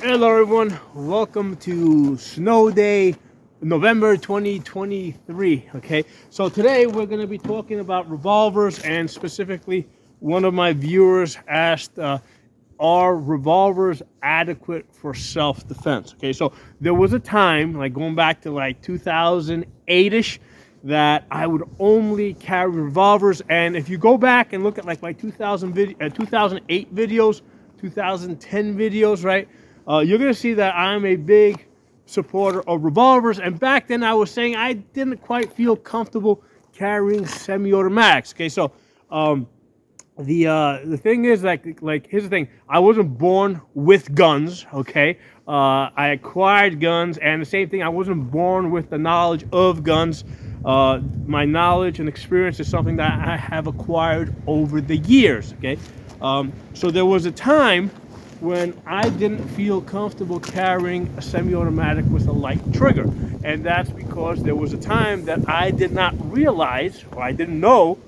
Hello everyone, welcome to Snow Day, November 2023, okay? So today we're going to be talking about revolvers, and specifically one of my viewers asked, are revolvers adequate for self-defense? Okay, so there was a time, like going back to like 2008-ish, that I would only carry revolvers, and if you go back and look at like my 2008 videos, 2010 videos, right? You're going to see that I'm a big supporter of revolvers. And back then I was saying I didn't quite feel comfortable carrying semi-automatics. Okay, so the thing is, like here's the thing: I wasn't born with guns. Okay, I acquired guns, and the same thing, I wasn't born with the knowledge of guns. My knowledge and experience is something that I have acquired over the years. Okay, so there was a time when I didn't feel comfortable carrying a semi-automatic with a light trigger, and that's because there was a time that I did not realize, or I didn't know,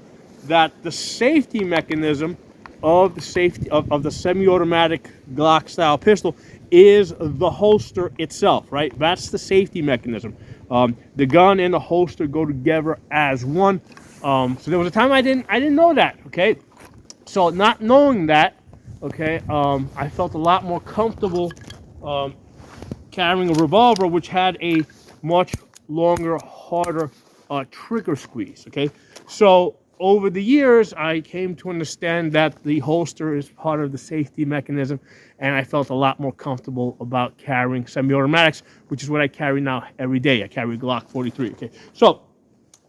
that the safety mechanism of the semi-automatic Glock style pistol is the holster itself, right? That's the safety mechanism. The gun and the holster go together as one. So there was a time I didn't know that. Okay, so not knowing that, okay, I felt a lot more comfortable carrying a revolver, which had a much longer, harder trigger squeeze. Okay, so over the years, I came to understand that the holster is part of the safety mechanism, and I felt a lot more comfortable about carrying semi-automatics, which is what I carry now every day. I carry Glock 43. Okay, so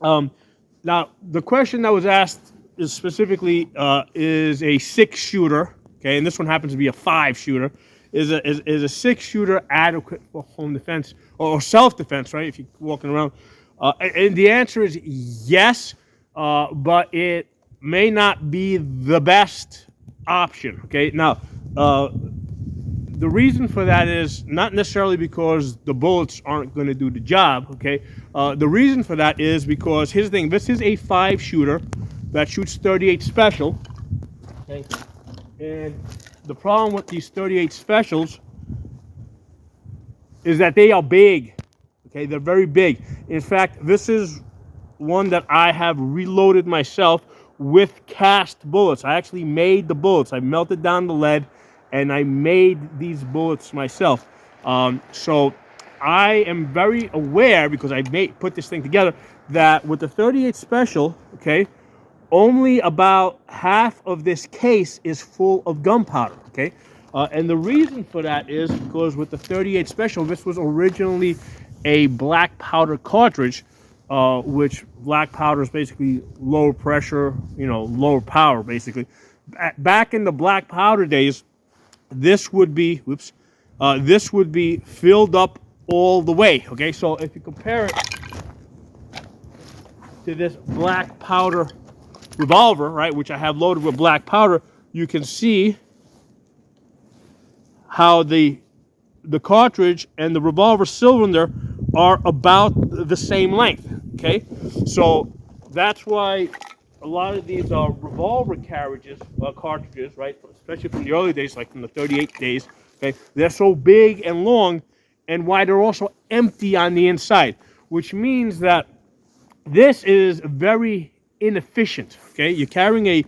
now the question that was asked is specifically is a 6-shooter. Okay, and this one happens to be a 5-shooter. Is a 6-shooter adequate for home defense or self-defense, right? If you're walking around, and the answer is yes. But it may not be the best option. Okay, now the reason for that is not necessarily because the bullets aren't going to do the job. Okay, the reason for that is because here's the thing: this is a 5-shooter that shoots 38 special. Okay, and the problem with these 38 specials is that they are big. Okay, they're very big. In fact, this is one that I have reloaded myself with cast bullets. I actually made the bullets. I melted down the lead and I made these bullets myself. So I am very aware, because I put this thing together, that with the 38 special, okay, only about half of this case is full of gunpowder. Okay, and the reason for that is because with the 38 special, this was originally a black powder cartridge, which black powder is basically low pressure, lower power, basically. Back in the black powder days, this would be, this would be filled up all the way. Okay, so if you compare it to this black powder revolver, right, which I have loaded with black powder, you can see how the cartridge and the revolver cylinder are about the same length. Okay, so that's why a lot of these revolver cartridges, right, especially from the early days, like from the 38 days, okay, they're so big and long, and why they're also empty on the inside, which means that this is very inefficient. Okay, you're carrying a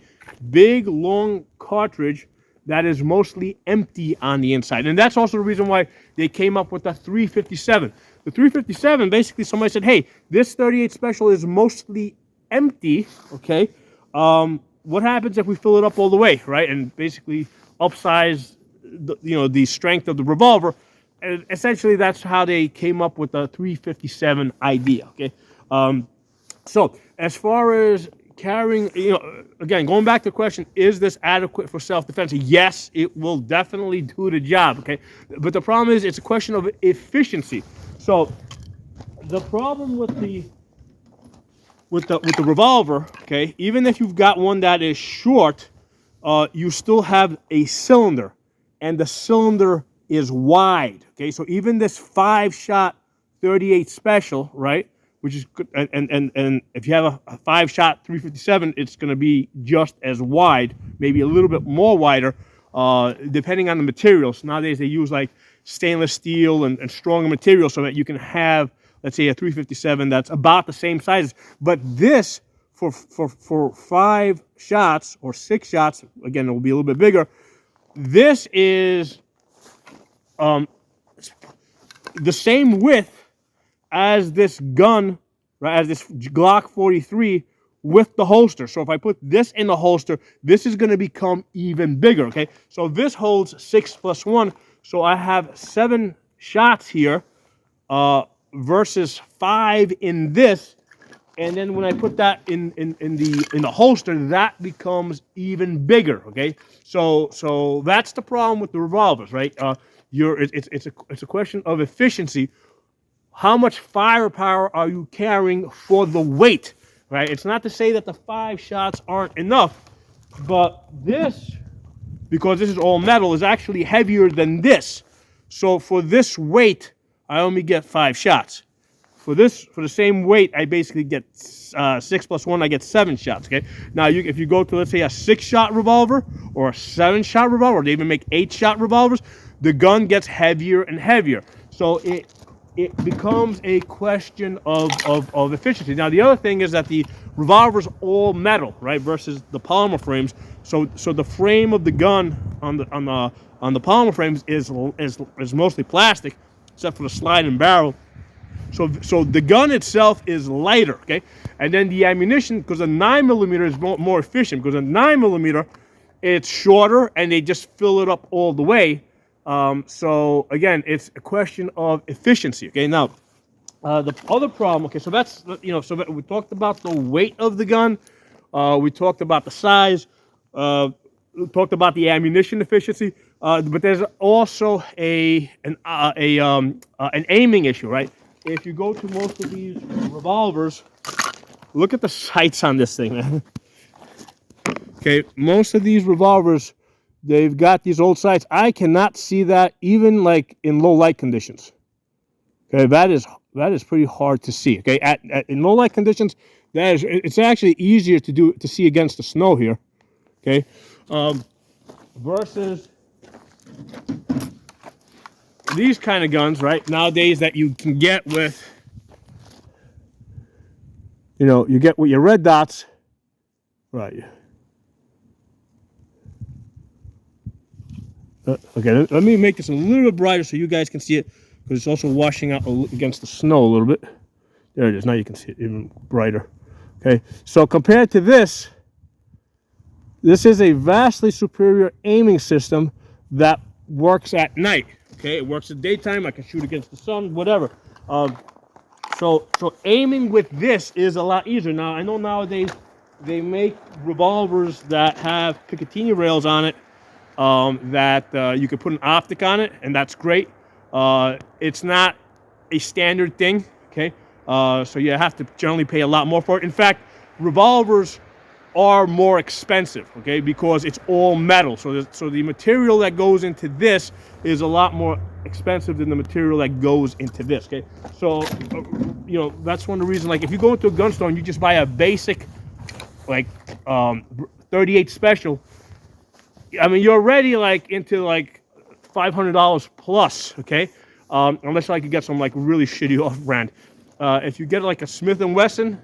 big, long cartridge that is mostly empty on the inside, and that's also the reason why they came up with the 357. The 357, basically, somebody said, "Hey, this 38 special is mostly empty. Okay, what happens if we fill it up all the way, right, and basically upsize the strength of the revolver?" And essentially, that's how they came up with the 357 idea. Okay, so as far as carrying, again, going back to the question, is this adequate for self-defense? Yes, it will definitely do the job. Okay, but the problem is it's a question of efficiency. So the problem with the revolver, okay, even if you've got one that is short, you still have a cylinder, and the cylinder is wide. Okay, so even this 5-shot 38 special, right, which is good, and if you have a 5-shot 357, it's going to be just as wide, maybe a little bit more wider, depending on the materials. Nowadays they use like stainless steel and stronger material so that you can have, let's say, a 357 that's about the same size. But this, for 5 shots or 6 shots, again, it will be a little bit bigger. This is the same width as this gun, right, as this Glock 43 with the holster. So if I put this in the holster, this is going to become even bigger, okay? So this holds 6 + 1, so I have 7 shots here versus 5 in this. And then when I put that in the holster, that becomes even bigger, okay? So that's the problem with the revolvers, right? It's a question of efficiency. How much firepower are you carrying for the weight, right? It's not to say that the 5 shots aren't enough, but this, because this is all metal, is actually heavier than this. So for this weight, I only get 5 shots. For the same weight, I basically get 6 + 1, I get 7 shots, okay? Now, if you go to, let's say, a 6-shot revolver or a 7-shot revolver, or they even make 8-shot revolvers, the gun gets heavier and heavier. So it becomes a question of efficiency. Now, the other thing is that the revolver's all metal, right, versus the polymer frames. So the frame of the gun on the polymer frames is mostly plastic, except for the sliding barrel. So the gun itself is lighter, okay? And then the ammunition, because a 9mm is more efficient, because a 9mm, it's shorter and they just fill it up all the way. So again, it's a question of efficiency, okay? Now, the other problem, okay, so that's, so we talked about the weight of the gun. We talked about the size. We talked about the ammunition efficiency. But there's also an aiming issue, right? If you go to most of these revolvers, look at the sights on this thing, man. Okay, most of these revolvers, they've got these old sights. I cannot see that even like in low light conditions. Okay, that is pretty hard to see. Okay, in low light conditions, it's actually easier to see against the snow here. Okay, versus these kind of guns, right, nowadays that you can get with, you get with your red dots, right? Okay, let me make this a little bit brighter so you guys can see it, because it's also washing out against the snow a little bit. There it is. Now you can see it even brighter. Okay, so compared to this is a vastly superior aiming system that works at night. Okay, it works at daytime. I can shoot against the sun, whatever. So aiming with this is a lot easier. Now, I know nowadays they make revolvers that have Picatinny rails on it, that you can put an optic on it, and that's great. It's not a standard thing, okay? So you have to generally pay a lot more for it. In fact, revolvers are more expensive, okay, because it's all metal. So the material that goes into this is a lot more expensive than the material that goes into this, okay? So, that's one of the reasons, like, if you go into a gun store and you just buy a basic, like, 38 special, I mean, you're already, like, into, like, $500 plus, okay? Unless, like, you get some, like, really shitty off-brand. If you get, like, a Smith & Wesson,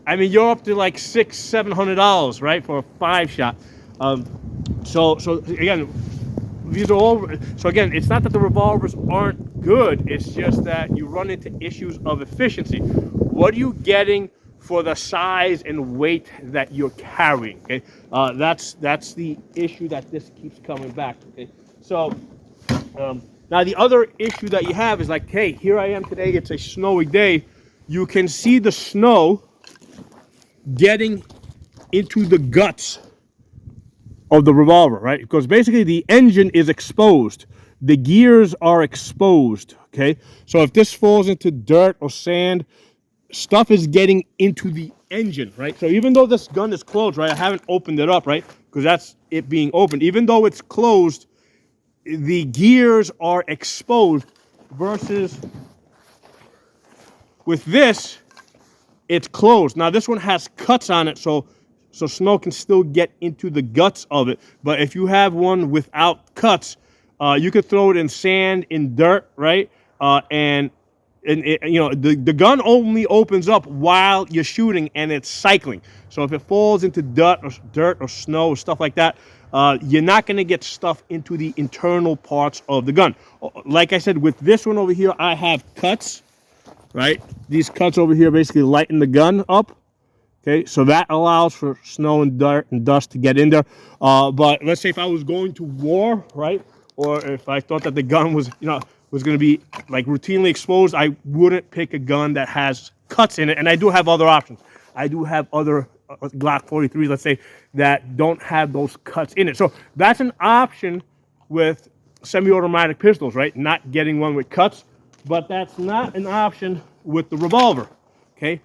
I mean, you're up to like $600-700, right, for a 5-shot. So again, these are all. So again, it's not that the revolvers aren't good. It's just that you run into issues of efficiency. What are you getting for the size and weight that you're carrying? Okay, that's the issue that this keeps coming back to. Okay, so now the other issue that you have is like, hey, here I am today. It's a snowy day. You can see the snow getting into the guts of the revolver, right? Because basically the engine is exposed. The gears are exposed, okay? So if this falls into dirt or sand, stuff is getting into the engine, right? So even though this gun is closed, right? I haven't opened it up, right? Because that's it being opened. Even though it's closed, the gears are exposed versus with this, it's closed. Now this one has cuts on it, so snow can still get into the guts of it. But if you have one without cuts, You could throw it in sand, in dirt, right? And it, the gun only opens up while you're shooting, and it's cycling. So if it falls into dirt or snow or stuff like that, you're not going to get stuff into the internal parts of the gun. Like I said, with this one over here, I have cuts, right? These cuts over here basically lighten the gun up. Okay, so that allows for snow and dirt and dust to get in there. But let's say if I was going to war, right, or if I thought that the gun was, was going to be like routinely exposed, I wouldn't pick a gun that has cuts in it. And I do have other options. I do have other Glock 43s, let's say, that don't have those cuts in it. So that's an option with semi-automatic pistols, right? Not getting one with cuts, but that's not an option with the revolver. Okay.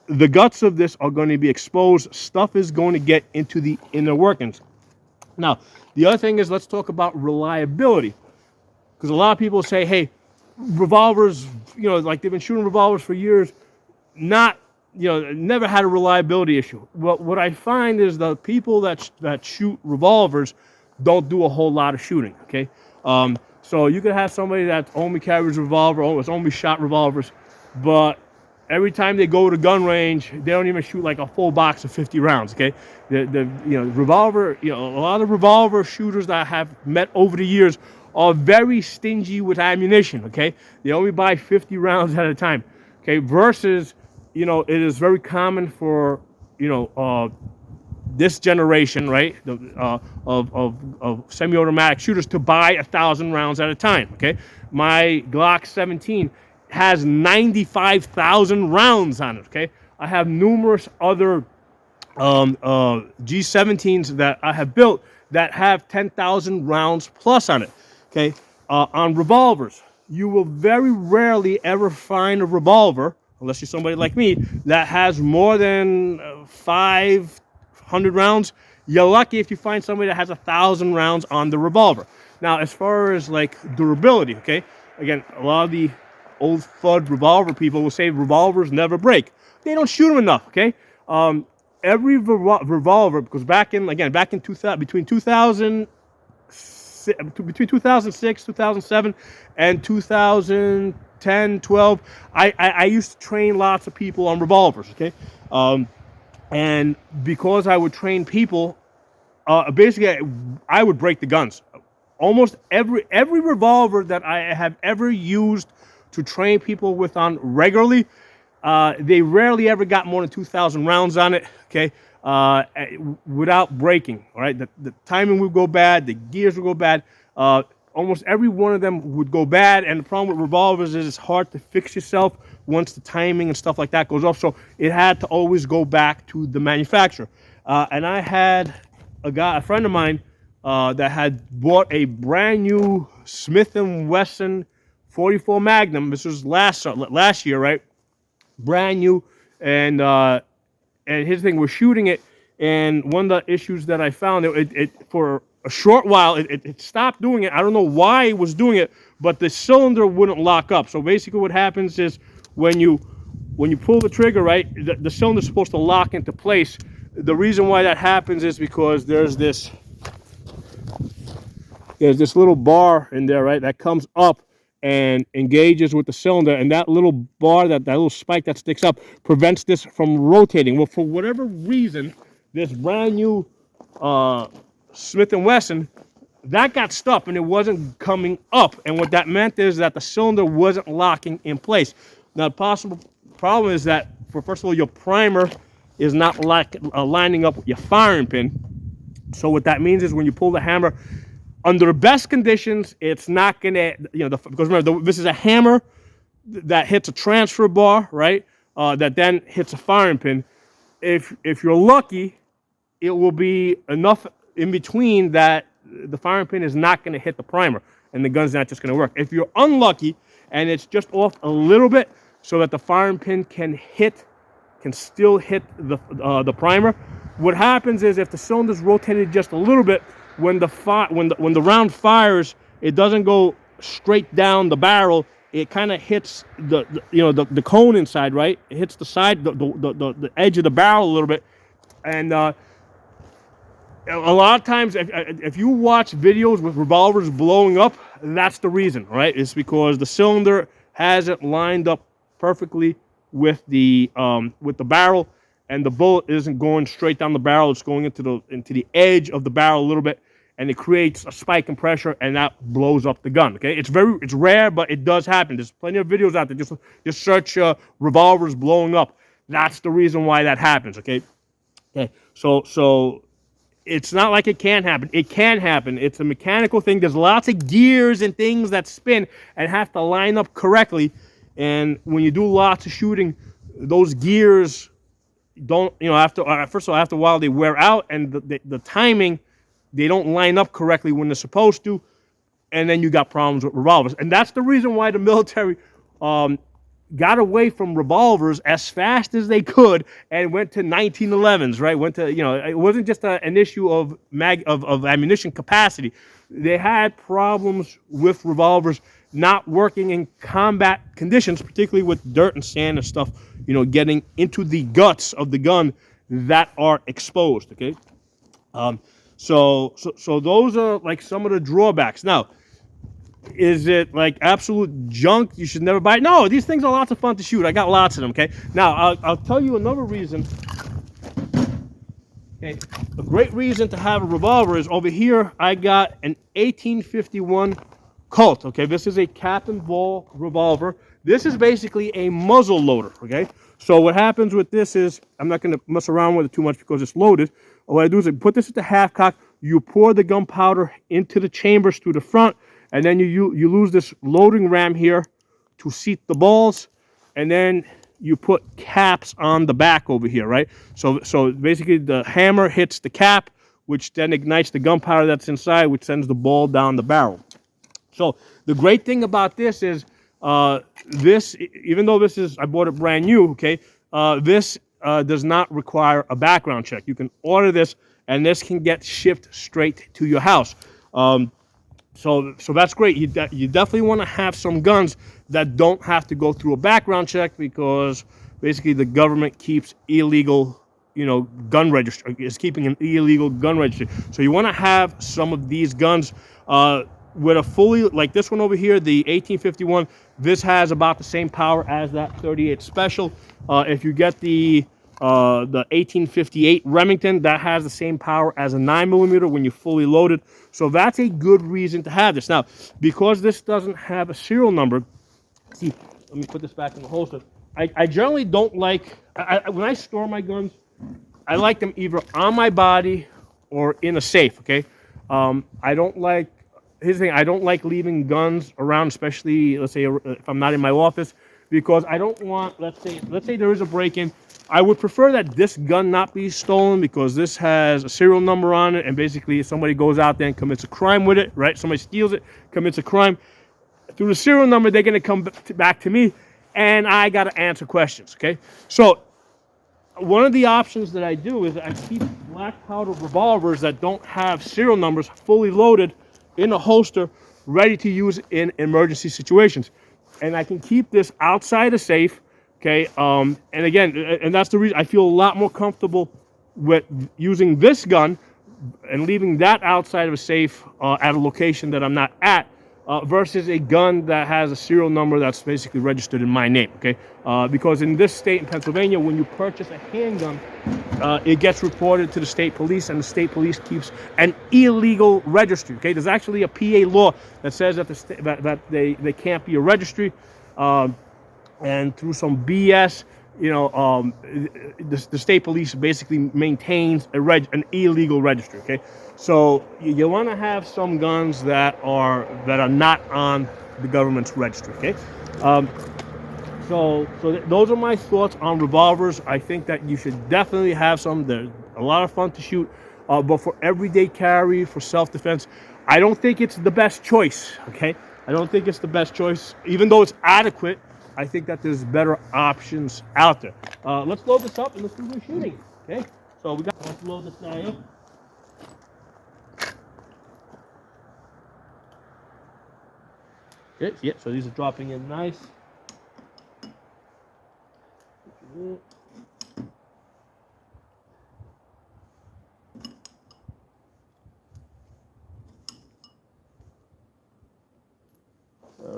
The guts of this are going to be exposed. Stuff is going to get into the inner workings. Now, the other thing is, let's talk about reliability. Because a lot of people say, hey, revolvers, like they've been shooting revolvers for years, never had a reliability issue. Well, what I find is the people that shoot revolvers don't do a whole lot of shooting, okay? So you could have somebody that only carries a revolver, or has only shot revolvers, but every time they go to gun range, they don't even shoot like a full box of 50 rounds. Okay, the revolver, a lot of revolver shooters that I have met over the years are very stingy with ammunition. Okay, they only buy 50 rounds at a time. Okay, versus it is very common for this generation, right, of semi-automatic shooters to buy 1,000 rounds at a time. Okay, my Glock 17 has 95,000 rounds on it. Okay, I have numerous other G17s that I have built that have 10,000 rounds plus on it. Okay, on revolvers, you will very rarely ever find a revolver, unless you're somebody like me, that has more than 500 rounds. You're lucky if you find somebody that has 1,000 rounds on the revolver. Now, as far as like durability, okay, again, a lot of the old FUD revolver people will say revolvers never break. They don't shoot them enough, okay? Every revolver, because back in 2000, between 2006, 2007, and 2010, 12, I used to train lots of people on revolvers, okay? And because I would train people, basically I would break the guns. Almost every revolver that I have ever used to train people with on regularly, they rarely ever got more than 2,000 rounds on it, okay, without breaking, all right? The timing would go bad, the gears would go bad, almost every one of them would go bad, and the problem with revolvers is it's hard to fix yourself once the timing and stuff like that goes off, so it had to always go back to the manufacturer. And I had a friend of mine, that had bought a brand new Smith & Wesson 44 Magnum. This was last year, right? Brand new, and his thing was shooting it. And one of the issues that I found, it for a short while, it stopped doing it. I don't know why it was doing it, but the cylinder wouldn't lock up. So basically, what happens is when you pull the trigger, right, the cylinder's supposed to lock into place. The reason why that happens is because there's this little bar in there, right, that comes up and engages with the cylinder, and that little bar, that little spike that sticks up, prevents this from rotating. Well, for whatever reason, this brand new Smith & Wesson, that got stuck and it wasn't coming up, and what that meant is that the cylinder wasn't locking in place. Now, the possible problem is that, first of all, your primer is not lining up with your firing pin. So what that means is when you pull the hammer, under the best conditions, it's not gonna, because remember, this is a hammer that hits a transfer bar, right? That then hits a firing pin. If you're lucky, it will be enough in between that the firing pin is not gonna hit the primer, and the gun's not just gonna work. If you're unlucky and it's just off a little bit, so that the firing pin can still hit the primer, what happens is if the cylinder's rotated just a little bit, when the round fires, it doesn't go straight down the barrel. It kind of hits the cone inside, right? It hits the side, the edge of the barrel a little bit, and A lot of times, if you watch videos with revolvers blowing up, that's the reason, right? It's because the cylinder hasn't lined up perfectly with the barrel, and the bullet isn't going straight down the barrel. It's going into the edge of the barrel a little bit, and it creates a spike in pressure, and that blows up the gun. Okay, it's rare, but it does happen. There's plenty of videos out there. Just search revolvers blowing up. That's the reason why that happens. Okay. Okay. So it's not like it can't happen. It can happen. It's a mechanical thing. There's lots of gears and things that spin and have to line up correctly. And when you do lots of shooting, those gears don't, after first of all, after a while they wear out, and the timing, they don't line up correctly when they're supposed to, and then you got problems with revolvers. And that's the reason why the military got away from revolvers as fast as they could and went to 1911s, right? Went to, it wasn't just an issue of ammunition capacity. They had problems with revolvers not working in combat conditions, particularly with dirt and sand and stuff, getting into the guts of the gun that are exposed, okay? So those are like some of the drawbacks. Now, is it like absolute junk? You should never buy it. No, these things are lots of fun to shoot. I got lots of them, okay? Now, I'll tell you another reason. Okay, a great reason to have a revolver is over here, I got an 1851 Colt, okay? This is a cap and ball revolver. This is basically a muzzle loader, okay? So what happens with this is, I'm not going to mess around with it too much because it's loaded. What I do is I put this at the half cock. You pour the gunpowder into the chambers through the front, and then you lose this loading ram here to seat the balls, and then you put caps on the back over here, right? So basically the hammer hits the cap, which then ignites the gunpowder that's inside, which sends the ball down the barrel. So the great thing about this is this, even though I bought it brand new, okay, this does not require a background check. You can order this, and this can get shipped straight to your house. So that's great. You definitely want to have some guns that don't have to go through a background check, because basically the government keeps illegal, gun registry, is keeping an illegal gun registry. So you want to have some of these guns with a fully, like this one over here, the 1851. This has about the same power as that 38 Special. If you get the 1858 Remington, that has the same power as a 9mm when you're fully loaded. So that's a good reason to have this. Now, because this doesn't have a serial number, see, let me put this back in the holster. I generally don't like, when I store my guns, I like them either on my body or in a safe, okay? I don't like, here's the thing, I don't like leaving guns around, especially, let's say, if I'm not in my office, because I don't want, let's say there is a break-in. I would prefer that this gun not be stolen, because this has a serial number on it, and basically if somebody goes out there and commits a crime with it, right? Somebody steals it, commits a crime. Through the serial number, they're going to come back to me, and I got to answer questions, okay? So one of the options that I do is I keep black powder revolvers that don't have serial numbers fully loaded in a holster, ready to use in emergency situations. And I can keep this outside a safe, okay? And again, and that's the reason I feel a lot more comfortable with using this gun and leaving that outside of a safe at a location that I'm not at, versus a gun that has a serial number that's basically registered in my name, okay? Because in this state, in Pennsylvania, when you purchase a handgun, it gets reported to the state police, and the state police keeps an illegal registry, okay? There's actually a PA law that says that that they can't be a registry, and through some BS, the state police basically maintains an illegal registry, okay? So you want to have some guns that are not on the government's registry, okay? So those are my thoughts on revolvers. I think that you should definitely have some. They're a lot of fun to shoot, but for everyday carry, for self-defense, I don't think it's the best choice, okay? I don't think it's the best choice. Even though it's adequate, I think that there's better options out there. Let's load this up and let's do some shooting, okay? So let's load this guy up. Okay, yeah, so these are dropping in nice.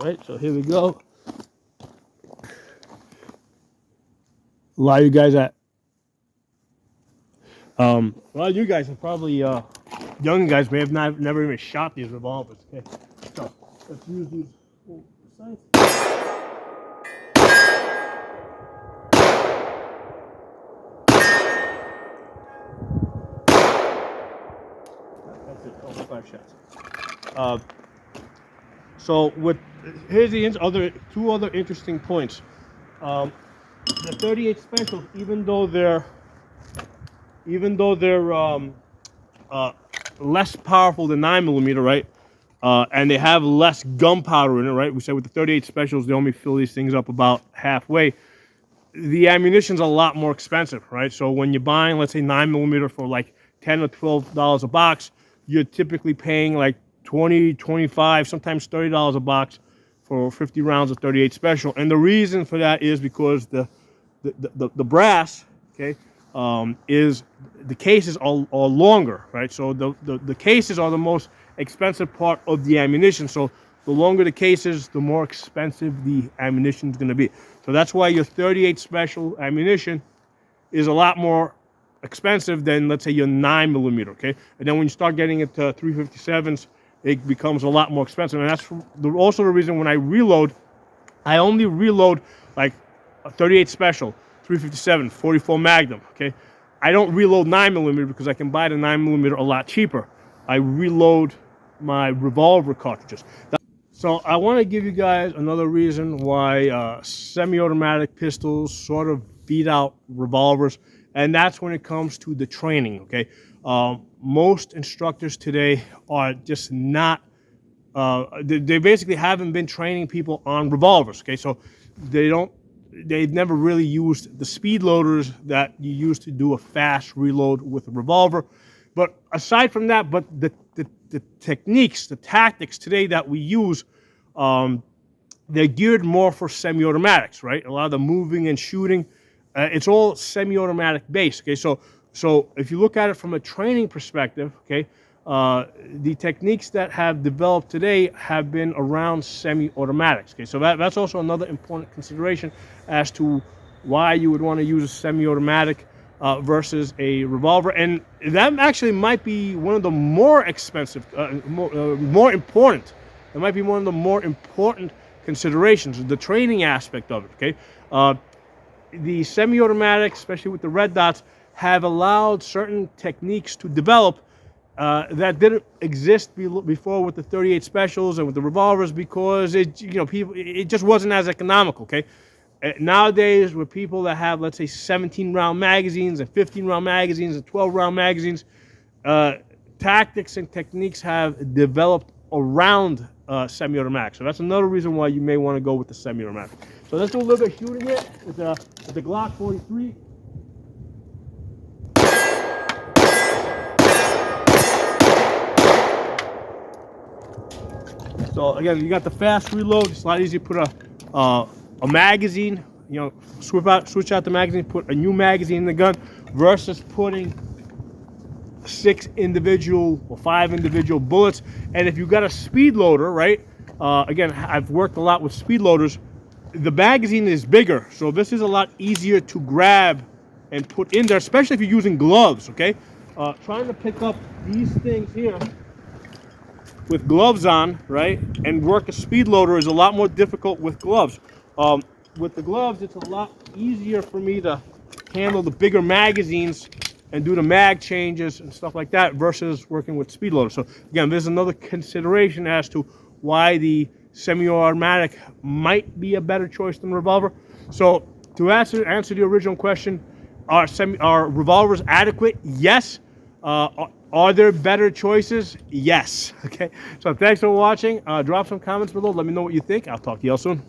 right? So here we go. A lot of you guys are probably young guys may have never even shot these revolvers. Okay, so let's use these sights. That's it. Only 5 shots. So here's the two other interesting points. The 38 specials, even though they're less powerful than 9mm, right? And they have less gunpowder in it, right? We said with the 38 specials, they only fill these things up about halfway. The ammunition's a lot more expensive, right? So when you're buying, let's say 9mm for like $10 or $12 a box, you're typically paying like $20, $25, sometimes $30 a box for 50 rounds of 38 special. And the reason for that is because the brass, okay, is the cases are longer, right? So the cases are the most expensive part of the ammunition. So the longer the cases, the more expensive the ammunition is going to be. So that's why your 38 special ammunition is a lot more expensive than, let's say, your 9mm, okay? And then when you start getting into 357s, it becomes a lot more expensive. And that's also the reason when I reload, I only reload like a 38 special, 357, 44 Magnum, okay? I don't reload 9mm because I can buy the 9mm a lot cheaper. I reload my revolver cartridges. So I want to give you guys another reason why semi-automatic pistols sort of beat out revolvers, and that's when it comes to the training, okay? Most instructors today are just not, they basically haven't been training people on revolvers, okay? So they've never really used the speed loaders that you use to do a fast reload with a revolver. But aside from that, the techniques, the tactics today that we use, they're geared more for semi-automatics, right? A lot of the moving and shooting, it's all semi-automatic based, okay? So if you look at it from a training perspective, okay, the techniques that have developed today have been around semi-automatics, okay? So that's also another important consideration as to why you would want to use a semi-automatic versus a revolver. And that actually might be one of the more expensive, more important. It might be one of the more important considerations, the training aspect of it, okay? The semi-automatic, especially with the red dots, have allowed certain techniques to develop that didn't exist before with the 38 specials and with the revolvers, because it just wasn't as economical, okay? Nowadays, with people that have, let's say, 17-round magazines and 15-round magazines and 12-round magazines, tactics and techniques have developed around semi-automatic. So that's another reason why you may want to go with the semi-automatic. So let's do a little bit of shooting here with the Glock 43. So again, you got the fast reload. It's a lot easier to put a magazine, switch out the magazine, put a new magazine in the gun, versus putting 6 individual or 5 individual bullets. And if you've got a speed loader, right? Again, I've worked a lot with speed loaders. The magazine is bigger, so this is a lot easier to grab and put in there, especially if you're using gloves, okay? Trying to pick up these things here with gloves on, right, and work a speed loader is a lot more difficult with gloves. With the gloves, it's a lot easier for me to handle the bigger magazines and do the mag changes and stuff like that versus working with speed loaders. So again, there's another consideration as to why the semi-automatic might be a better choice than revolver. So to answer the original question, are revolvers adequate? Yes. Are there better choices? Yes. Okay. So thanks for watching. Drop some comments below. Let me know what you think. I'll talk to you all soon.